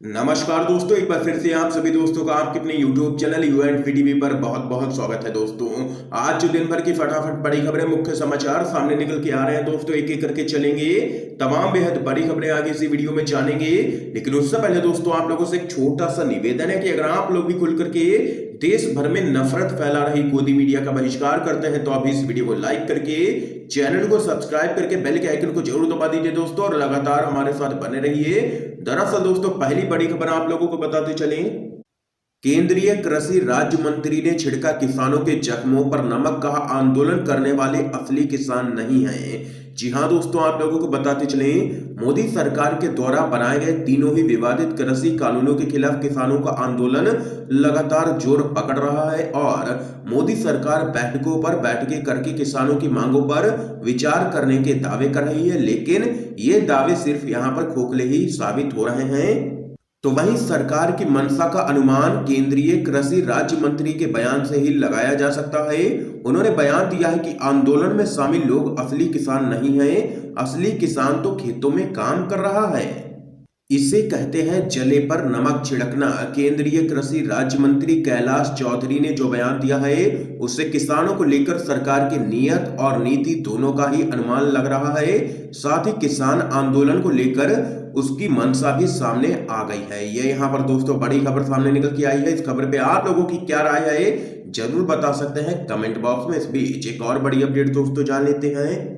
नमस्कार दोस्तों, एक बार फिर से आप सभी दोस्तों का आपके अपने YouTube channel you and TV पर बहुत बहुत स्वागत है। दोस्तों आज जो दिन भर की फटाफट बड़ी खबरें, मुख्य समाचार सामने निकल के आ रहे हैं दोस्तों, एक एक करके चलेंगे। तमाम बेहद बड़ी खबरें आगे इसी वीडियो में जानेंगे, लेकिन उससे पहले दोस्तों आप लोगों से एक छोटा सा निवेदन है कि अगर आप लोग भी खुल करके देश भर में नफरत फैला रही गोदी मीडिया का बहिष्कार करते हैं तो अभी इस वीडियो को लाइक करके चैनल को सब्सक्राइब करके बेल के आइकन को जरूर दबा दीजिए दोस्तों, और लगातार हमारे साथ बने रहिए। दरअसल दोस्तों पहली बड़ी खबर आप लोगों को बताते चलें, केंद्रीय कृषि राज्य मंत्री ने छिड़का किसानों के जख्मों पर नमक, कहा आंदोलन करने वाले असली किसान नहीं हैं। जी हां दोस्तों, आप लोगों को बताते चलें, मोदी सरकार के द्वारा बनाए गए तीनों ही विवादित कृषि कानूनों के खिलाफ किसानों का आंदोलन लगातार जोर पकड़ रहा है और मोदी सरकार बैठकों पर बैठकें करके किसानों की मांगों पर विचार करने के दावे कर रही है, लेकिन ये दावे सिर्फ यहां पर खोखले ही साबित हो रहे हैं। तो वहीं सरकार की मंशा का अनुमान केंद्रीय कृषि राज्य मंत्री के बयान से ही लगाया जा सकता है। उन्होंने बयान दिया है कि आंदोलन में शामिल लोग असली किसान नहीं हैं, असली किसान तो खेतों में काम कर रहा है। इसे कहते हैं जले पर नमक छिड़कना। केंद्रीय कृषि राज्य मंत्री कैलाश चौधरी ने जो बयान दिया है उससे किसानों को लेकर सरकार की नीयत और नीति दोनों का ही अनुमान लग रहा है। साथ ही किसान आंदोलन को लेकर उसकी मंशा भी सामने आ गई है। ये यहाँ पर दोस्तों बड़ी खबर सामने निकल के आई है। इस खबर पे आप लोगों की क्या राय है जरूर बता सकते हैं कमेंट बॉक्स में। इस बीच एक और बड़ी अपडेट दोस्तों जान लेते हैं।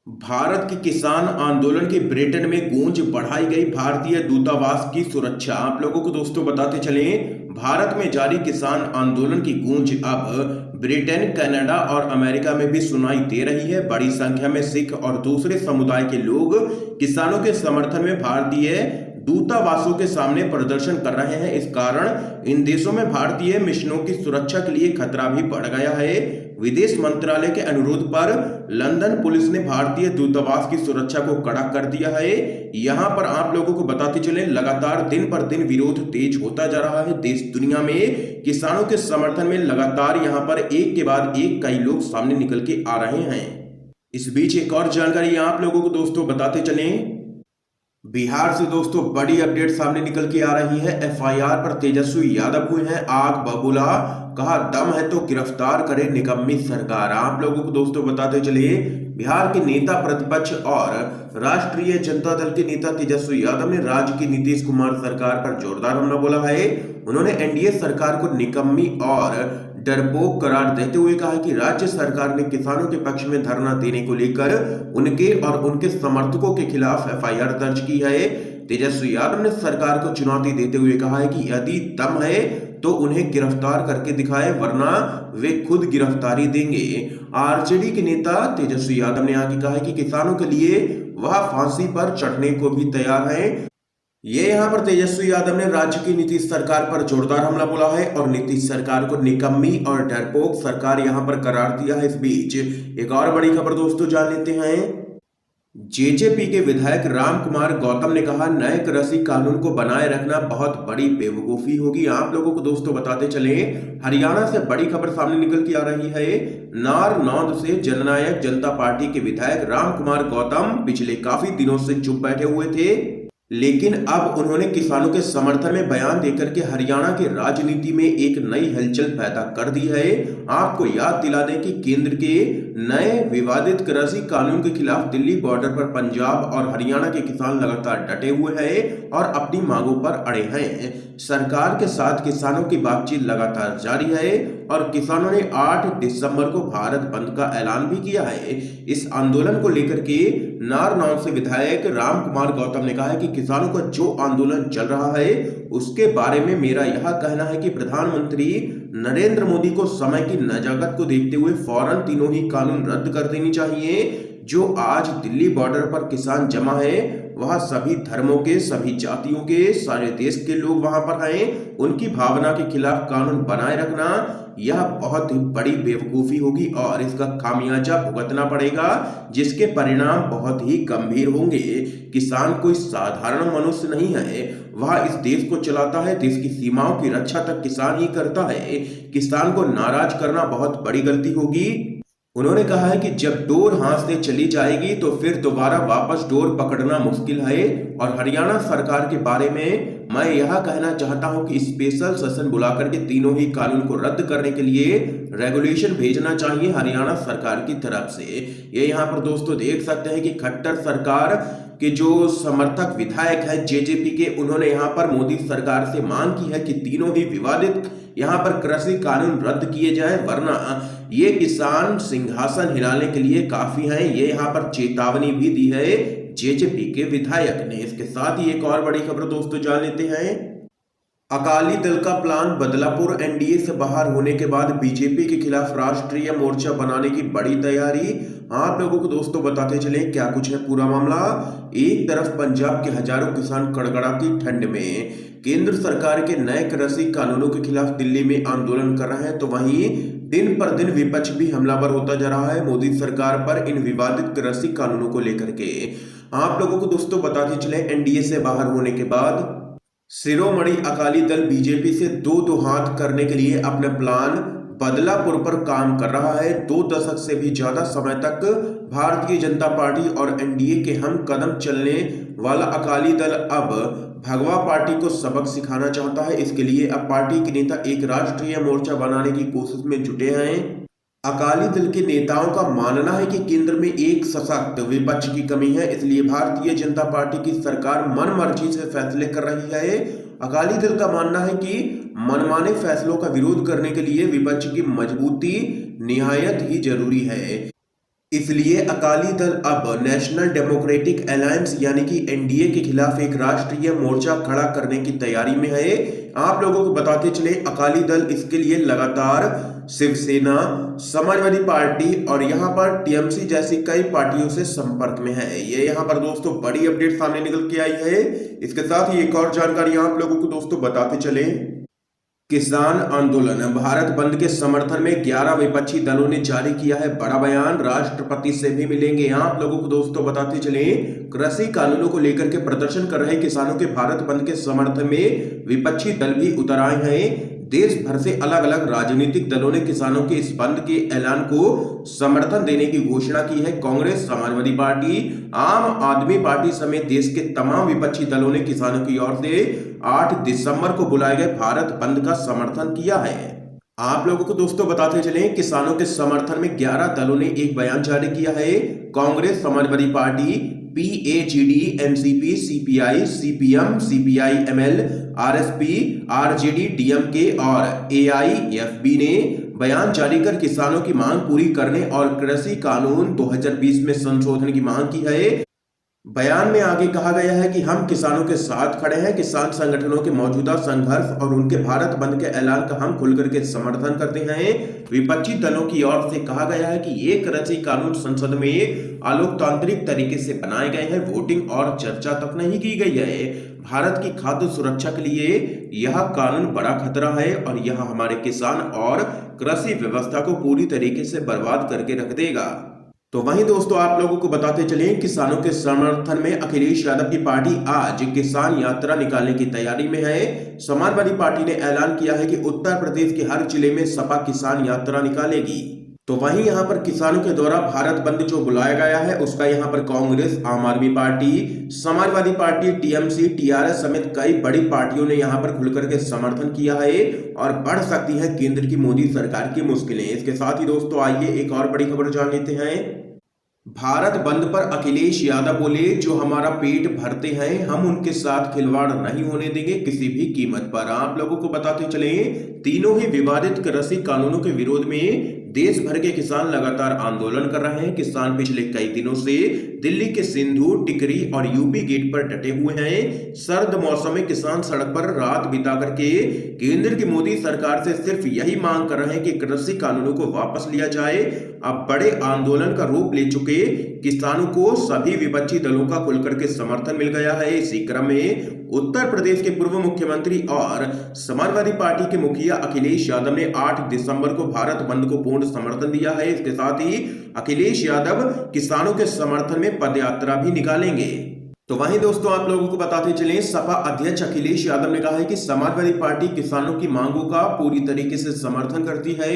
भारत की किसान आंदोलन की ब्रिटेन में गूंज बढ़ाई गई भारतीय दूतावास की सुरक्षा। आप लोगों को दोस्तों बताते चलें, भारत में जारी किसान आंदोलन की गूंज अब ब्रिटेन, कनाडा और अमेरिका में भी सुनाई दे रही है। बड़ी संख्या में सिख और दूसरे समुदाय के लोग किसानों के समर्थन में भारतीय दूतावासों के सामने प्रदर्शन कर रहे हैं। इस कारण इन देशों में भारतीय मिशनों की सुरक्षा के लिए खतरा भी बढ़ गया है। विदेश मंत्रालय के अनुरोध पर लंदन पुलिस ने भारतीय दूतावास की सुरक्षा को कड़ा कर दिया है। यहां पर आप लोगों को बताते चले, लगातार दिन पर दिन विरोध तेज होता जा रहा है। देश दुनिया में किसानों के समर्थन में लगातार यहां पर एक के बाद एक कई लोग सामने निकल के आ रहे हैं। इस बीच एक और जानकारी आप लोगों को दोस्तों बताते चले, बिहार से दोस्तों बड़ी अपडेट सामने निकल के आ रही है। एफआईआर पर तेजस्वी यादव हुए हैं आग बबूला, कहा दम है तो गिरफ्तार करे निकम्मी सरकार। आप लोगों को दोस्तों बताते चलिए, बिहार के नेता प्रतिपक्ष और राष्ट्रीय जनता दल के नेता तेजस्वी यादव ने राज्य की नीतीश कुमार सरकार पर जोरदार हमला बोला है। उन्होंने एनडीए सरकार को निकम्मी और डरपोक करार देते हुए कहा कि राज्य सरकार ने किसानों के पक्ष में धरना देने को लेकर उनके और उनके समर्थकों के खिलाफ एफआईआर दर्ज की है। तेजस्वी यादव ने सरकार को चुनौती देते हुए कहा है कि यदि दम है तो उन्हें गिरफ्तार करके दिखाए, वरना वे खुद गिरफ्तारी देंगे। आरजेडी के नेता तेजस्वी यादव ने आगे कहा है कि किसानों के लिए वह फांसी पर चढ़ने को भी तैयार है। ये यहाँ पर तेजस्वी यादव ने राज्य की नीतीश सरकार पर जोरदार हमला बोला है और नीतीश सरकार को निकम्मी और डरपोक सरकार यहाँ पर करार दिया है। इस बीच एक और बड़ी खबर दोस्तों जान लेते हैं। जेजेपी के विधायक राम कुमार गौतम ने कहा नए कृषि कानून को बनाए रखना बहुत बड़ी बेवकूफी होगी। आप लोगों को दोस्तों बताते चले, हरियाणा से बड़ी खबर सामने निकल के आ रही है। नारनौंद से जननायक जनता पार्टी के विधायक राम कुमार गौतम पिछले काफी दिनों से चुप बैठे हुए थे, लेकिन अब उन्होंने किसानों के समर्थन में बयान देकर के हरियाणा की राजनीति में एक नई हलचल पैदा कर दी है। आपको याद दिला दें कि केंद्र के नए विवादित कृषि कानून के खिलाफ दिल्ली बॉर्डर पर पंजाब और हरियाणा के किसान लगातार डटे हुए हैं और अपनी मांगों पर अड़े हैं। सरकार के साथ किसानों की बातचीत लगातार जारी है और किसानों ने 8 दिसंबर को भारत बंद का ऐलान भी किया है। इस आंदोलन को लेकर के नारनौंद से विधायक राम कुमार गौतम ने कहा है कि किसानों का जो आंदोलन चल रहा है उसके बारे में मेरा यह कहना है कि प्रधानमंत्री नरेंद्र मोदी को समय की नजाकत को देखते हुए फौरन तीनों ही कानून रद्द कर देनी चाहिए। जो आज दिल्ली बॉर्डर पर किसान जमा है वह सभी धर्मों के, सभी जातियों के, सारे देश के लोग वहां पर हैं। उनकी भावना के खिलाफ कानून बनाए रखना यह बहुत ही बड़ी बेवकूफी होगी और इसका खामियाजा भुगतना पड़ेगा, जिसके परिणाम बहुत ही गंभीर होंगे। किसान कोई साधारण मनुष्य नहीं है, वह इस देश को चलाता है, देश की सीमाओं की रक्षा तक किसान ही करता है। किसान को नाराज करना बहुत बड़ी गलती होगी। उन्होंने कहा है कि जब डोर हाथ से चली जाएगी तो फिर दोबारा वापस डोर पकड़ना मुश्किल है और हरियाणा सरकार के बारे में मैं यह कहना चाहता हूं कि स्पेशल सेशन बुलाकर के तीनों ही कानून को रद्द करने के लिए रेगुलेशन भेजना चाहिए हरियाणा सरकार की तरफ से। ये यहाँ पर दोस्तों देख सकते हैं कि खट्टर सरकार के जो समर्थक विधायक हैं जेजेपी के, उन्होंने यहाँ पर मोदी सरकार से मांग की है कि तीनों ही विवादित यहाँ पर कृषि कानून रद्द किए जाए, वरना ये किसान सिंहासन हिलाने के लिए काफी हैं। ये यहाँ पर चेतावनी भी दी है जेजेपी के विधायक ने। इसके साथ ही एक और बड़ी खबर दोस्तों जान लेते हैं। अकाली दल का प्लान बदलापुर, एनडीए से बाहर होने के बाद बीजेपी के खिलाफ राष्ट्रीय मोर्चा बनाने की बड़ी तैयारी। आप लोगों को दोस्तों बताते चले क्या कुछ है पूरा मामला। एक तरफ पंजाब के हजारों किसान कड़कड़ाती ठंड में केंद्र सरकार के नए कृषि कानूनों के खिलाफ दिल्ली में आंदोलन कर रहे हैं, तो वहीं दिन पर दिन विपक्ष भी हमलावर होता जा रहा है मोदी सरकार पर इन विवादित कृषि कानूनों को लेकर के। आप लोगों को दोस्तों बताते चले एनडीए से बाहर होने के बाद शिरोमणि अकाली दल बीजेपी से दो हाथ करने के लिए अपने प्लान बदलापुर पर काम कर रहा है। 2 दशक से भी ज्यादा समय तक भारतीय जनता पार्टी और एनडीए के हम कदम चलने वाला अकाली दल अब भगवा पार्टी को सबक सिखाना चाहता है। इसके लिए अब पार्टी के नेता एक राष्ट्रीय मोर्चा बनाने की कोशिश में जुटे हैं। अकाली दल के नेताओं का मानना है कि केंद्र में एक सशक्त विपक्ष की कमी है, इसलिए भारतीय जनता पार्टी की सरकार मनमर्जी से फैसले कर रही है। अकाली दल का मानना है कि मनमाने फैसलों का विरोध करने के लिए विपक्ष की मजबूती निहायत ही जरूरी है। इसलिए अकाली दल अब नेशनल डेमोक्रेटिक अलायंस यानी कि एनडीए के खिलाफ एक राष्ट्रीय मोर्चा खड़ा करने की तैयारी में है। आप लोगों को बताते चले अकाली दल इसके लिए लगातार शिवसेना, समाजवादी पार्टी और यहाँ पर टीएमसी जैसी कई पार्टियों से संपर्क में है। ये यहाँ पर दोस्तों बड़ी अपडेट सामने निकल के आई है। इसके साथ ही एक और जानकारी आप लोगों को दोस्तों बताते चले। किसान आंदोलन, भारत बंद के समर्थन में 11 विपक्षी दलों ने जारी किया है बड़ा बयान, राष्ट्रपति से भी मिलेंगे। आप लोगों को दोस्तों बताते चले कृषि कानूनों को लेकर के प्रदर्शन कर रहे किसानों के भारत बंद के समर्थन में विपक्षी दल भी उतर आए हैं। देश भर से अलग अलग राजनीतिक दलों ने किसानों के इस बंद के ऐलान को समर्थन देने की घोषणा की है। कांग्रेस, समाजवादी पार्टी, आम आदमी पार्टी समेत देश के तमाम विपक्षी दलों ने किसानों की ओर से 8 दिसंबर को बुलाए गए भारत बंद का समर्थन किया है। आप लोगों को दोस्तों बताते चलें किसानों के समर्थन में 11 दलों ने एक बयान जारी किया है। Congress, Samajwadi party, PhD, NCP, CPI, CPM, CPI-ML, RSP, RJD, DMK और एआईएफबी ने बयान जारी कर किसानों की मांग पूरी करने और कृषि कानून 2020 में संशोधन की मांग की है। बयान में आगे कहा गया है कि हम किसानों के साथ खड़े हैं। किसान संगठनों के मौजूदा संघर्ष और उनके भारत बंद के ऐलान का हम खुलकर के समर्थन करते हैं। विपक्षी दलों की ओर से कहा गया है कि ये कृषि कानून संसद में अलोकतांत्रिक तरीके से बनाए गए हैं, वोटिंग और चर्चा तक नहीं की गई है। भारत की खाद्य सुरक्षा के लिए यह कानून बड़ा खतरा है और यह हमारे किसान और कृषि व्यवस्था को पूरी तरीके से बर्बाद करके रख देगा। तो वहीं दोस्तों आप लोगों को बताते चले किसानों के समर्थन में अखिलेश यादव की पार्टी आज किसान यात्रा निकालने की तैयारी में है। समाजवादी पार्टी ने ऐलान किया है कि उत्तर प्रदेश के हर जिले में सपा किसान यात्रा निकालेगी। तो वहीं यहां पर किसानों के द्वारा भारत बंद जो बुलाया गया है उसका यहां पर कांग्रेस, आम आदमी party, Samajwadi party, TMC, TRS समेत कई बड़ी पार्टियों ने यहां पर खुलकर के समर्थन किया है और बढ़ सकती है केंद्र की मोदी सरकार की मुश्किलें। इसके साथ ही दोस्तों आइए एक और बड़ी खबर जान लेते हैं। भारत बंद पर अखिलेश यादव बोले, जो हमारा पेट भरते हैं हम उनके साथ खिलवाड़ नहीं होने देंगे किसी भी कीमत पर। आप लोगों को बताते चले तीनों ही विवादित कृषि कानूनों के विरोध में देश भर के किसान लगातार आंदोलन कर रहे हैं। किसान पिछले कई दिनों से दिल्ली के सिंधु, टिकरी और यूपी गेट पर डटे हुए हैं। सर्द मौसम में किसान सड़क पर रात बिता करके केंद्र की मोदी सरकार से सिर्फ यही मांग कर रहे हैं कि कृषि कानूनों को वापस लिया जाए। अब बड़े आंदोलन का रूप ले चुके किसानों को सभी विपक्षी दलों का खुलकर के समर्थन मिल गया है। इसी क्रम में उत्तर प्रदेश के पूर्व मुख्यमंत्री और समाजवादी पार्टी के मुखिया अखिलेश यादव ने 8 दिसंबर को भारत बंद को पूर्ण समर्थन दिया है। इसके साथ ही अखिलेश यादव किसानों के समर्थन में पदयात्रा भी निकालेंगे। तो वहीं दोस्तों आप लोगों को बताते चलें, सपा अध्यक्ष अखिलेश यादव ने कहा है कि समाजवादी पार्टी किसानों की मांगों का पूरी तरीके से समर्थन करती है।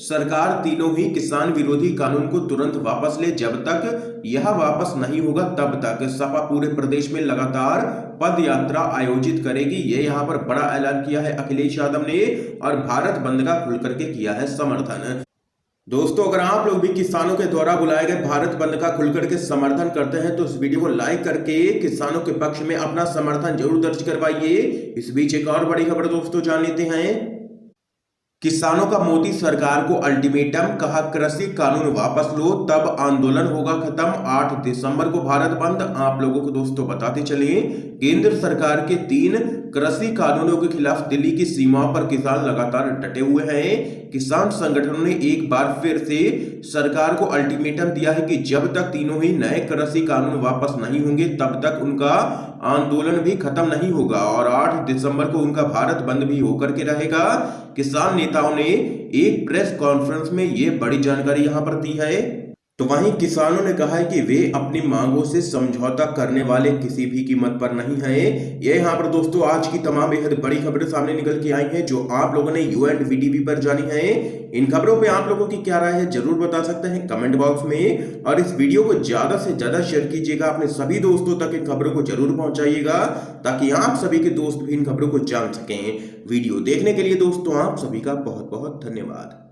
सरकार तीनों ही किसान विरोधी कानून को तुरंत वापस ले। जब तक यह वापस नहीं होगा तब तक सपा पूरे प्रदेश में लगातार पद यात्रा आयोजित करेगी। ये यहाँ पर बड़ा ऐलान किया है अखिलेश यादव ने और भारत बंद का खुल करके किया है समर्थन। दोस्तों अगर आप लोग भी किसानों के द्वारा बुलाए गए भारत बंद का खुलकर के समर्थन करते हैं तो इस वीडियो को लाइक करके किसानों के पक्ष में अपना समर्थन जरूर दर्ज करवाइए। इस बीच एक और बड़ी खबर दोस्तों जान लेते हैं। किसानों का मोदी सरकार को अल्टीमेटम, कहा कृषि कानून वापस लो तब आंदोलन होगा खत्म। 8 दिसंबर को भारत बंद। आप लोगों को दोस्तों बताते चलिए, केंद्र सरकार के 3 कृषि कानूनों के खिलाफ दिल्ली की सीमाओं पर किसान लगातार डटे हुए हैं। किसान संगठनों ने एक बार फिर से सरकार को अल्टीमेटम दिया है कि जब तक तीनों ही नए कृषि कानून वापस नहीं होंगे तब तक उनका आंदोलन भी खत्म नहीं होगा और 8 दिसंबर को उनका भारत बंद भी होकर के रहेगा। किसान नेताओं ने एक प्रेस कॉन्फ्रेंस में ये बड़ी जानकारी यहां पर दी है। तो वहीं किसानों ने कहा है कि वे अपनी मांगों से समझौता करने वाले किसी भी कीमत पर नहीं है। ये यहाँ पर दोस्तों आज की तमाम बेहद बड़ी खबरें सामने निकल के आई हैं जो आप लोगों ने UNVTV पर जानी है। इन खबरों पे आप लोगों की क्या राय है जरूर बता सकते हैं कमेंट बॉक्स में और इस वीडियो को ज्यादा से ज्यादा शेयर कीजिएगा, अपने सभी दोस्तों तक इन खबरों को जरूर पहुंचाइएगा ताकि आप सभी के दोस्त भी इन खबरों को जान सकें। वीडियो देखने के लिए दोस्तों आप सभी का बहुत बहुत धन्यवाद।